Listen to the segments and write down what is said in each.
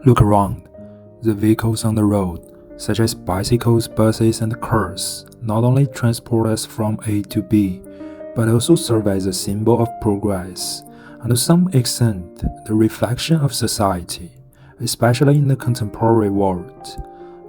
Look around. The vehicles on the road, such as bicycles, buses, and cars, not only transport us from A to B, but also serve as a symbol of progress, and to some extent, the reflection of society, especially in the contemporary world.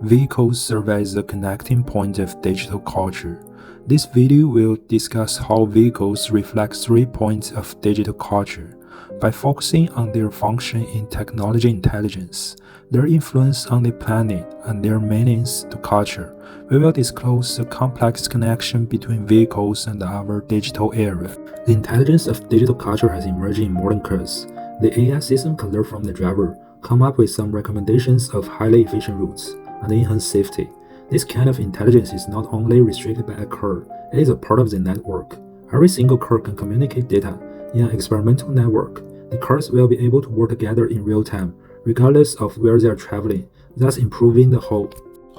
Vehicles serve as a connecting point of digital culture. This video will discuss how vehicles reflect 3 points of digital culture by focusing on their function in technology intelligence, their influence on the planet, and their meanings to culture. We will disclose the complex connection between vehicles and our digital era. The intelligence of digital culture has emerged in modern cars. The AI system can learn from the driver, come up with some recommendations of highly efficient routes, and enhance safety. This kind of intelligence is not only restricted by a car, it is a part of the network. Every single car can communicate data in an experimental network. The cars will be able to work together in real time, regardless of where they are traveling, thus improving the whole.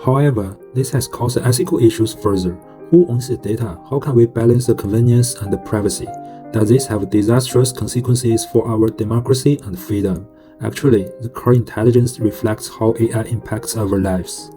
However, this has caused ethical issues further. Who owns the data? How can we balance the convenience and the privacy? Does this have disastrous consequences for our democracy and freedom? Actually, the car intelligence reflects how AI impacts our lives.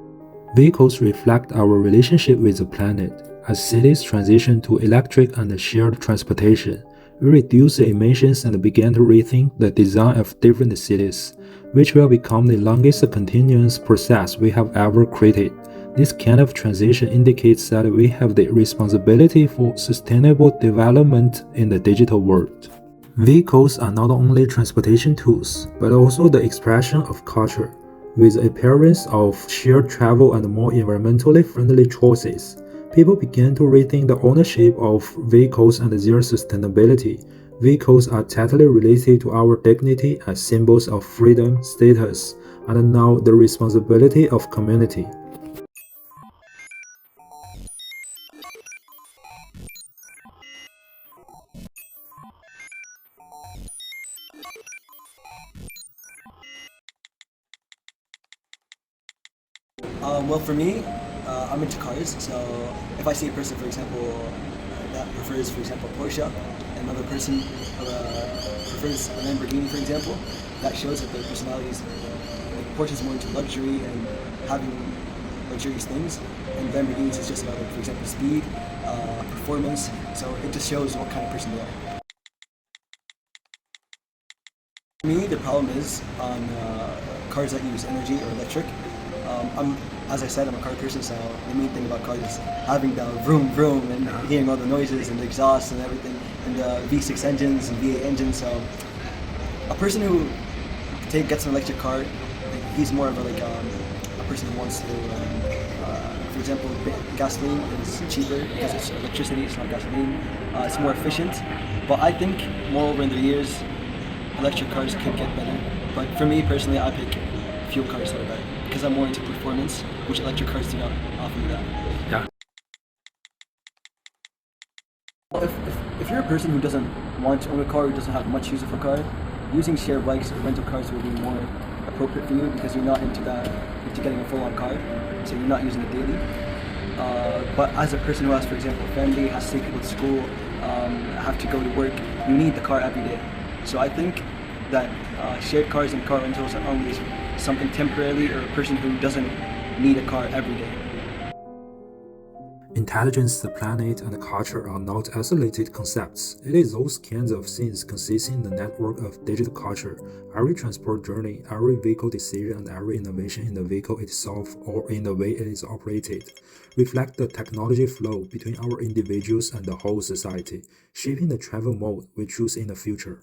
Vehicles reflect our relationship with the planet. As cities transition to electric and shared transportation, we reduce the emissions and began to rethink the design of different cities, which will become the longest continuous process we have ever created. This kind of transition indicates that we have the responsibility for sustainable development in the digital world. Vehicles are not only transportation tools, but also the expression of culture. With the appearance of shared travel and more environmentally friendly choices, people began to rethink the ownership of vehicles and their sustainability. Vehicles are tightly related to our dignity as symbols of freedom, status, and now the responsibility of community. Well, for me, I'm into cars. So if I see a person, for example, that prefers, for example, Porsche, and another person prefers a Lamborghini, for example, that shows that their personalities. Like Porsche is more into luxury and having luxurious things, and Lamborghinis is just about, like, for example, speed, performance. So it just shows what kind of person they are. For me, the problem is on cars that use energy or electric. As I said, I'm a car person, so the main thing about cars is having the vroom vroom and hearing all the noises and the exhaust and everything, and the V6 engines and V8 engines. So a person who gets an electric car, he's more of a person who wants to, for example, gasoline is cheaper because it's electricity, it's not gasoline. It's more efficient, but I think moreover in the years, electric cars could get better. But for me personally, I pick fuel cars that are better because I'm more into performance, which electric cars do not offer me that. Yeah. If you're a person who doesn't want to own a car, who doesn't have much use for a car, using shared bikes or rental cars will be more appropriate for you because you're not into getting a full-on car, so you're not using it daily. But as a person who has, for example, a family, has to take people to school, have to go to work, you need the car every day. So I think that shared cars and car rentals are only something temporarily, or a person who doesn't need a car every day. Intelligence, the planet, and culture are not isolated concepts. It is those kinds of things consisting in the network of digital culture. Every transport journey, every vehicle decision, and every innovation in the vehicle itself or in the way it is operated reflect the technology flow between our individuals and the whole society, shaping the travel mode we choose in the future.